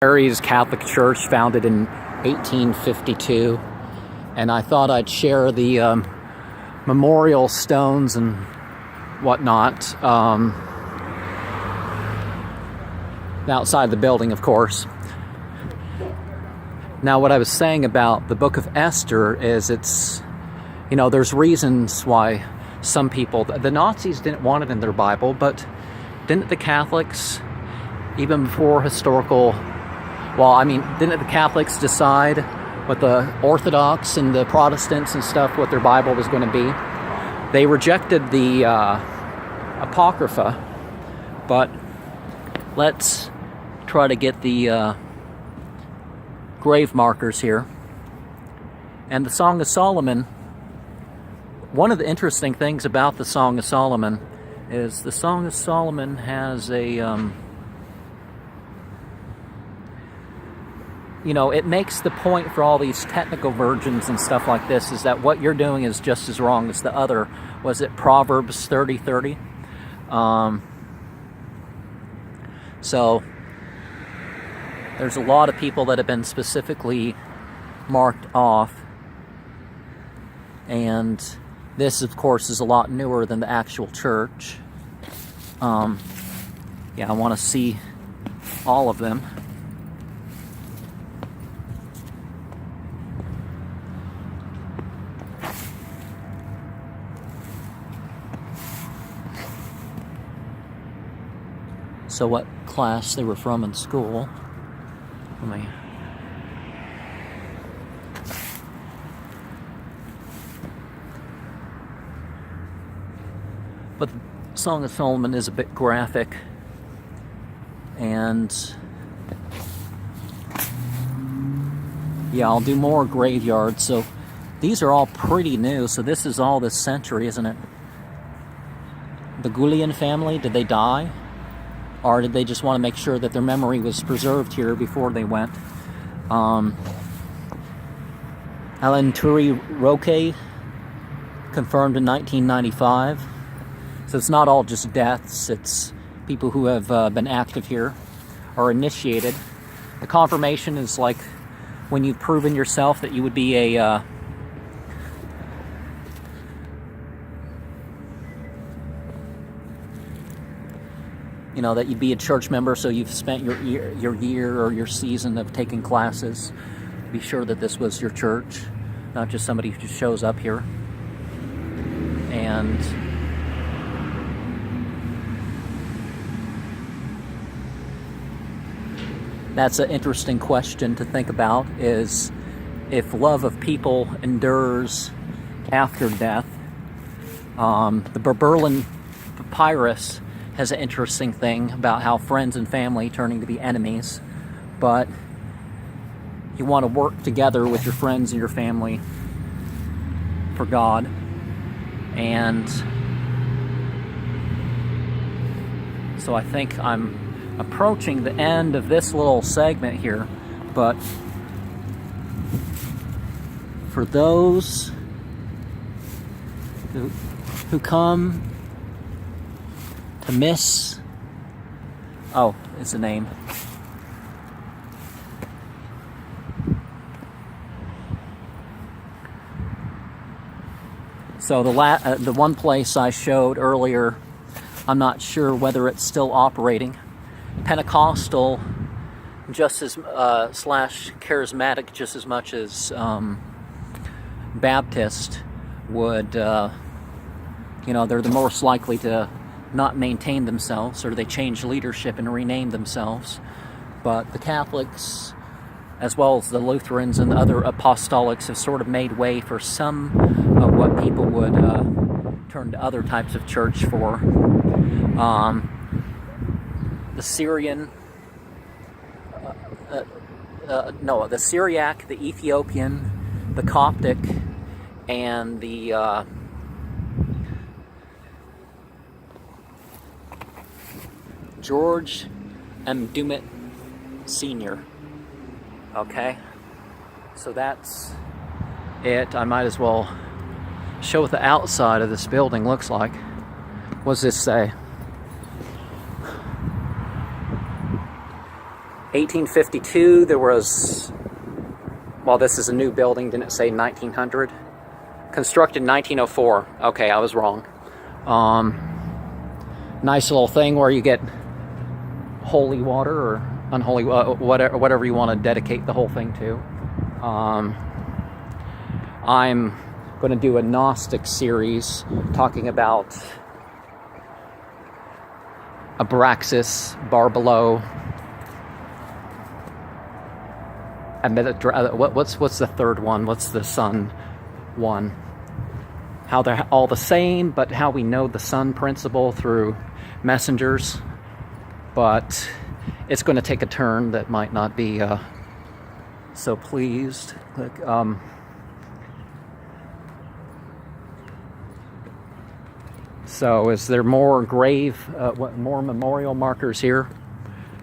Mary's Catholic Church, founded in 1852, and I thought I'd share the memorial stones and whatnot outside the building, of course. Now, what I was saying about the Book of Esther is there's reasons why some people, the Nazis didn't want it in their Bible, but didn't the Catholics, even before didn't the Catholics decide what the Orthodox and the Protestants and stuff, what their Bible was going to be? They rejected the Apocrypha, but let's try to get the grave markers here. And the Song of Solomon, one of the interesting things about the Song of Solomon is the Song of Solomon has it makes the point for all these technical virgins and stuff like this, is that what you're doing is just as wrong as the other. Was it Proverbs 30:30? So there's a lot of people that have been specifically marked off, and this, of course, is a lot newer than the actual church. I want to see all of them. So what class they were from in school. But the Song of Solomon is a bit graphic, and I'll do more graveyards. So these are all pretty new. So this is all this century, isn't it? The Gulian family, did they die? Or did they just want to make sure that their memory was preserved here before they went? Alan Turi Roque, confirmed in 1995. So it's not all just deaths, it's people who have been active here or initiated. The confirmation is like when you've proven yourself that you would be that you'd be a church member, so you've spent your year or your season of taking classes. Be sure that this was your church, not just somebody who just shows up here. And that's an interesting question to think about, is if love of people endures after death. The Berberlin Papyrus has an interesting thing about how friends and family turning to be enemies, but you want to work together with your friends and your family for God. And so I think I'm approaching the end of this little segment here, but for those who come to miss, it's a name. So the one place I showed earlier, I'm not sure whether it's still operating. Pentecostal, just as slash charismatic, just as much as Baptist would. They're the most likely to not maintain themselves, or they change leadership and rename themselves. But the Catholics, as well as the Lutherans and the other apostolics, have sort of made way for some of what people would turn to other types of church for. The Syrian, the Syriac, the Ethiopian, the Coptic, and the George M. Dumit Sr. Okay, so that's it. I might as well show what the outside of this building looks like. What does this say? 1852, there was, well, this is a new building, didn't it say 1900? Constructed in 1904. Okay, I was wrong. Nice little thing where you get holy water or unholy, whatever you want to dedicate the whole thing to. I'm going to do a Gnostic series talking about Abraxas, Barbelo, and what's the third one? What's the sun one? How they're all the same, but how we know the sun principle through messengers. But it's going to take a turn that might not be so pleased. So is there more more memorial markers here?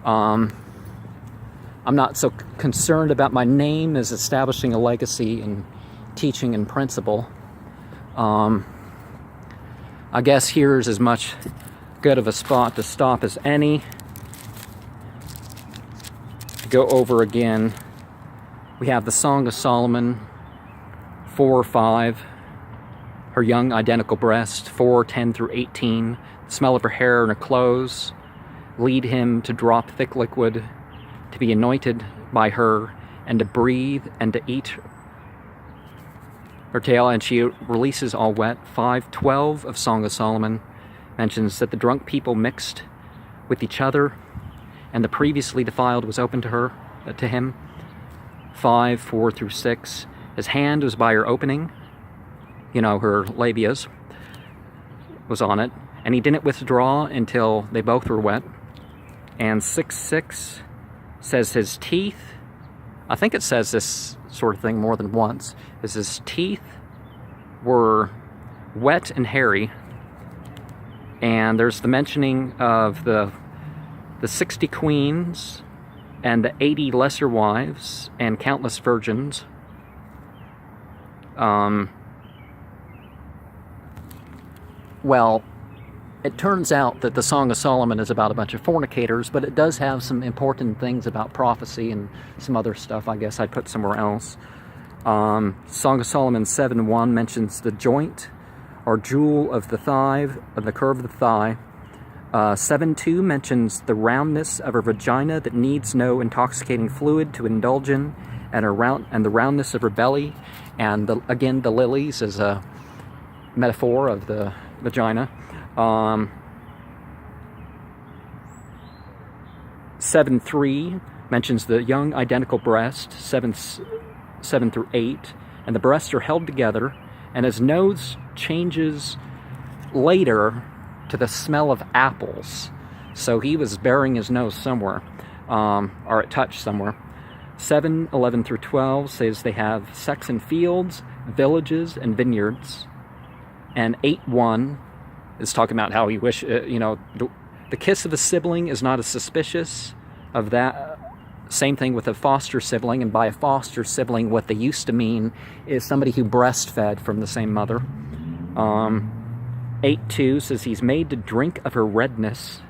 I'm not so concerned about my name as establishing a legacy in teaching and principle. I guess here's as much good of a spot to stop as any. To go over again, we have the Song of Solomon, 4 or 5. Her young identical breast, 4:10 through 18. The smell of her hair and her clothes lead him to drop thick liquid, to be anointed by her, and to breathe and to eat her tail, and she releases all wet. 5:12 of Song of Solomon mentions that the drunk people mixed with each other, and the previously defiled was open to him. 5:4 through 6. His hand was by her opening, her labias was on it, and he didn't withdraw until they both were wet. And 6:6 says his teeth, I think it says this sort of thing more than once, is his teeth were wet and hairy. And there's the mentioning of the 60 queens and the 80 lesser wives and countless virgins. Well, it turns out that the Song of Solomon is about a bunch of fornicators, but it does have some important things about prophecy and some other stuff I guess I'd put somewhere else. Song of Solomon 7:1 mentions the joint or jewel of the thigh, of the curve of the thigh. 7:2 mentions the roundness of her vagina that needs no intoxicating fluid to indulge in, and the roundness of her belly, and again the lilies as a metaphor of the vagina. 7:3 mentions the young identical breast, 7 through 8, and the breasts are held together, and his nose changes later to the smell of apples. So he was bearing his nose somewhere, or it touched somewhere. 7:11 through 12 says they have sex in fields, villages, and vineyards. And 8:1 is talking about how he wish, the kiss of a sibling is not as suspicious of that. Same thing with a foster sibling, and by a foster sibling, what they used to mean is somebody who breastfed from the same mother. 8:2 says he's made to drink of her redness.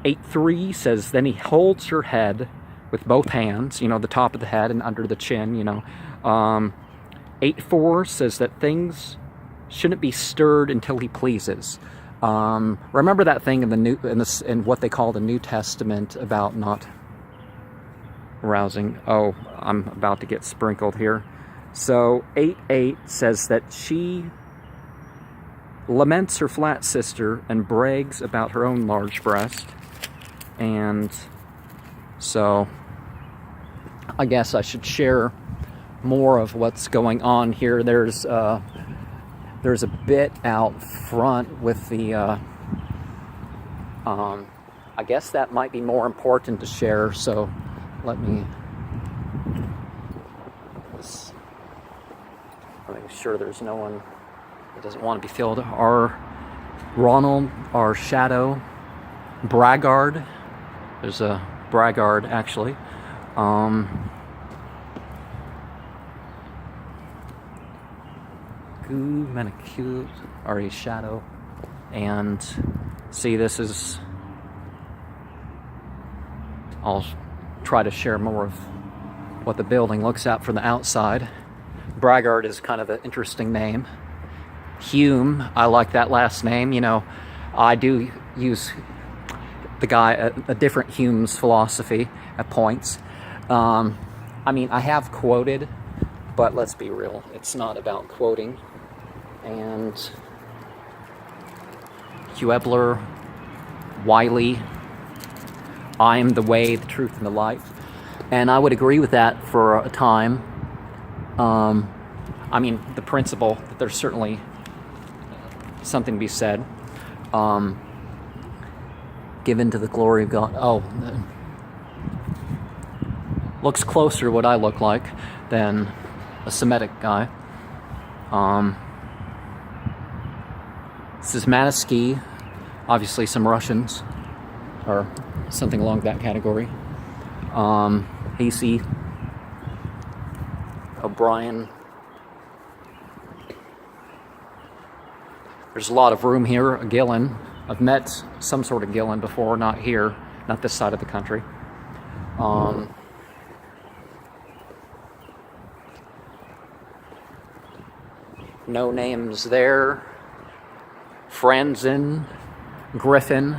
8:3 says then he holds her head with both hands, the top of the head and under the chin, 8:4 says that things shouldn't be stirred until he pleases. Remember that thing in what they call the New Testament about not arousing. Oh, I'm about to get sprinkled here. So 8:8 says that she laments her flat sister and brags about her own large breast. And so I guess I should share more of what's going on here. There's a bit out front with the I guess that might be more important to share, so let me make sure there's no one that doesn't want to be filled. Our Ronald, our shadow, Braggard. There's a Braggard actually. Goo Manicute, or a shadow. And see, this is I'll try to share more of what the building looks at from the outside. Braggart is kind of an interesting name. Hume, I like that last name. You know, I do use the guy, a different Hume's philosophy at points. I mean, I have quoted, but let's be real, it's not about quoting. And Huebler, Wiley, I am the way, the truth, and the life. And I would agree with that for a time. I mean, the principle that there's certainly something to be said. Given to the glory of God. Oh, looks closer to what I look like than a Semitic guy. This is Manischewitz, obviously some Russians, or something along that category. Hasey, O'Brien. There's a lot of room here. A Gillen. I've met some sort of Gillen before, not here, not this side of the country. No names there. Franzen, Griffin,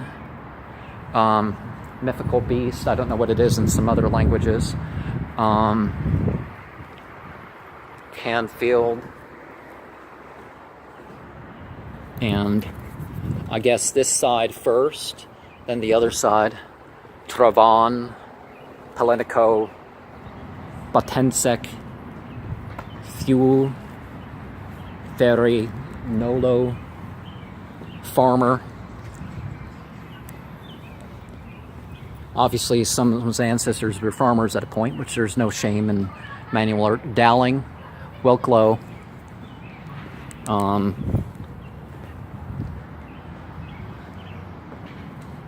mythical beast. I don't know what it is in some other languages. Canfield. And I guess this side first, then the other side. Travan, Pelenico, Batensek, Fuel, Ferry, Nolo, Farmer. Obviously, some of his ancestors were farmers at a point, which there's no shame in manual art. Dowling, Wilklow,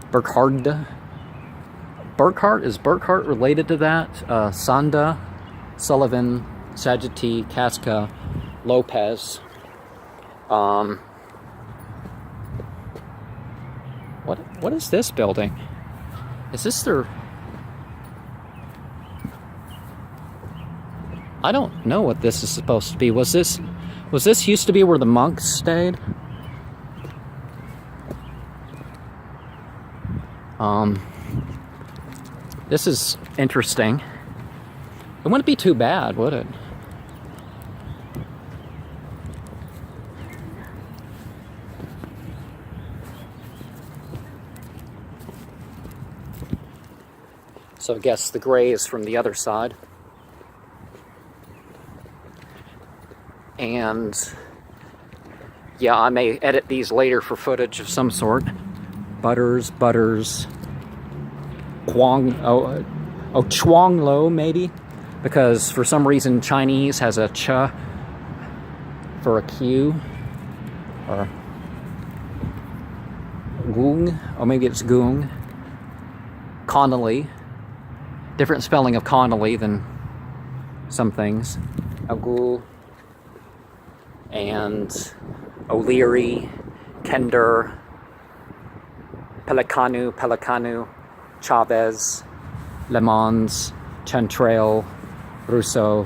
Burkhardt, is Burkhardt related to that? Sanda, Sullivan, Sagitti, Casca, Lopez. What is this building? Is this their... I don't know what this is supposed to be. Was this used to be where the monks stayed? This is interesting. It wouldn't be too bad, would it? So I guess the gray is from the other side. And yeah, I may edit these later for footage of some sort. Butters, Chuang Lo maybe, because for some reason Chinese has a ch for a q, or gung, or maybe it's gung. Connolly, different spelling of Connolly than some things. Agul and O'Leary, Kender, Pelicanu, Chavez, Le Mans, Chantrail, Rousseau.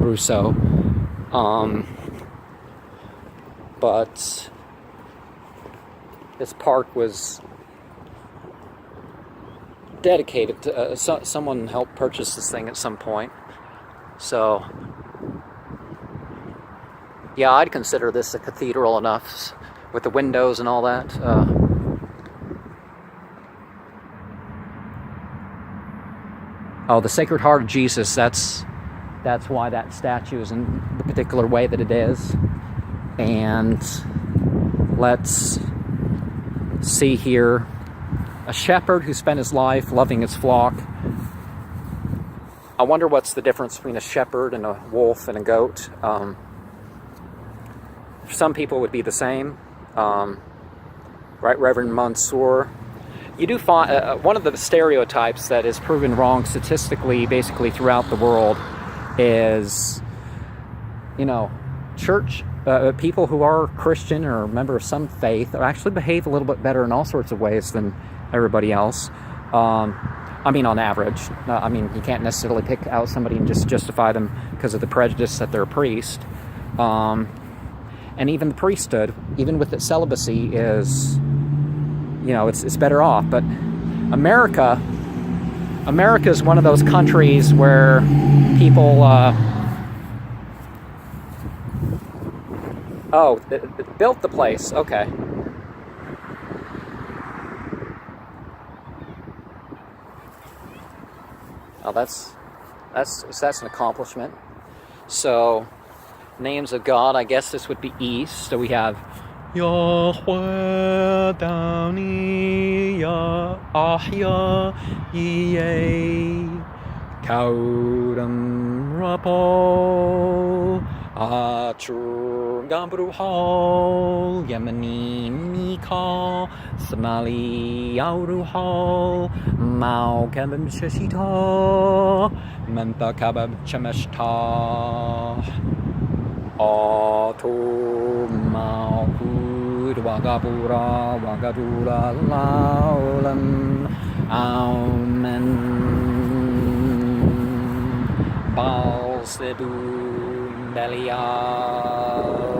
But this park was dedicated to someone helped purchase this thing at some point. So yeah, I'd consider this a cathedral enough with the windows and all that. Oh, the Sacred Heart of Jesus, that's why that statue is in the particular way that it is. And let's see here. A shepherd who spent his life loving his flock. I wonder what's the difference between a shepherd and a wolf and a goat. For some people it would be the same. Right, Reverend Mansour. You do find one of the stereotypes that is proven wrong statistically, basically throughout the world, is, you know, church people who are Christian or a member of some faith actually behave a little bit better in all sorts of ways than everybody else. I mean, on average. I mean, you can't necessarily pick out somebody and just justify them because of the prejudice that they're a priest. And even the priesthood, even with its celibacy, is, it's better off. But America is one of those countries where people, it built the place, okay. Oh, that's an accomplishment. So, names of God, I guess this would be east. So we have Yahweh Dani Yahya Yeh Kauram Rapol Achur Gabruhal Yemeni Mika Somali Yauruhal Mao Kabam Shashita Manta Kabam Chamashta Atu Maukud Wagabura Wagadura Laulam Aumen Balsedu Belia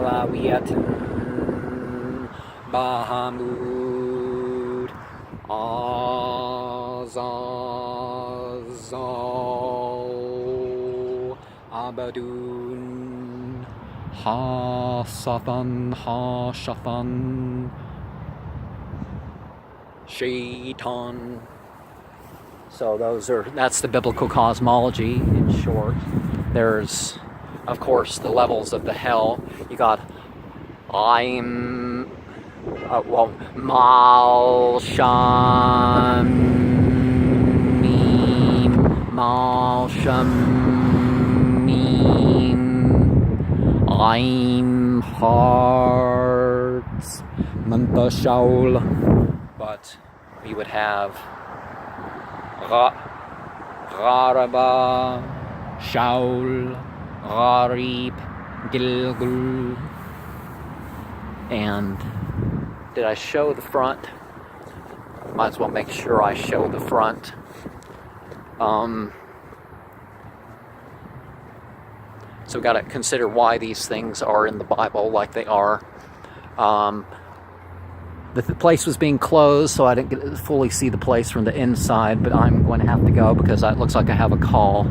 Lawiatin Bahamud Azazal Abadun Ha-Satan, Ha-Shatan, Shaitan. So that's the biblical cosmology in short. There's, of course, the levels of the hell. You got Mal Sham Mal Sham I'm hearts Manta Shaul, but we would have Gharaba Shaul Gharib Gilgul. And did I show the front? Might as well make sure I show the front. So we've got to consider why these things are in the Bible like they are. The place was being closed, so I didn't get to fully see the place from the inside, but I'm going to have to go because it looks like I have a call.